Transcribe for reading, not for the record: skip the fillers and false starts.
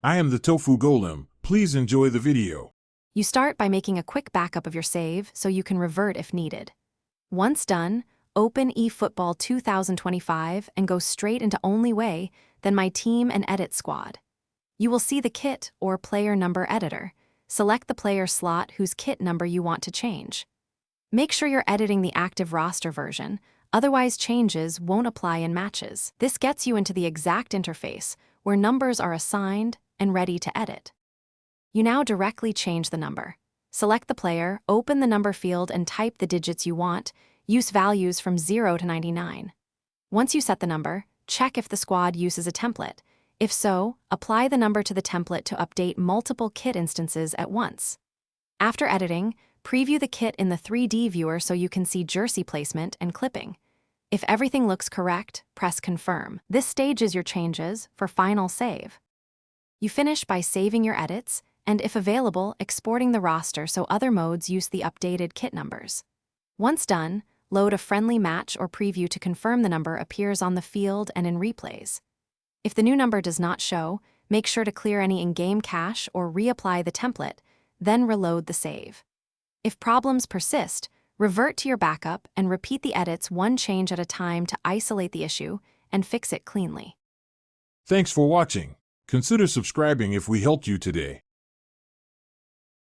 I am the Tofu Golem. Please enjoy the video. You start by making a quick backup of your save so you can revert if needed. Once done, open Efootball 2025 and go straight into Only Way, then My Team and Edit Squad. You will see the kit or player number editor. Select the player slot whose kit number you want to change. Make sure you're editing the active roster version, otherwise changes won't apply in matches. This gets you into the exact interface where numbers are assigned and ready to edit. You now directly change the number. Select the player, open the number field and type the digits you want. Use values from 0 to 99. Once you set the number, check if the squad uses a template. If so, apply the number to the template to update multiple kit instances at once. After editing, preview the kit in the 3D viewer so you can see jersey placement and clipping. If everything looks correct, press Confirm. This stages your changes for final save. You finish by saving your edits, and if available, exporting the roster so other modes use the updated kit numbers. Once done, load a friendly match or preview to confirm the number appears on the field and in replays. If the new number does not show, make sure to clear any in-game cache or reapply the template, then reload the save. If problems persist, revert to your backup and repeat the edits one change at a time to isolate the issue and fix it cleanly. Thanks for watching. Consider subscribing if we helped you today.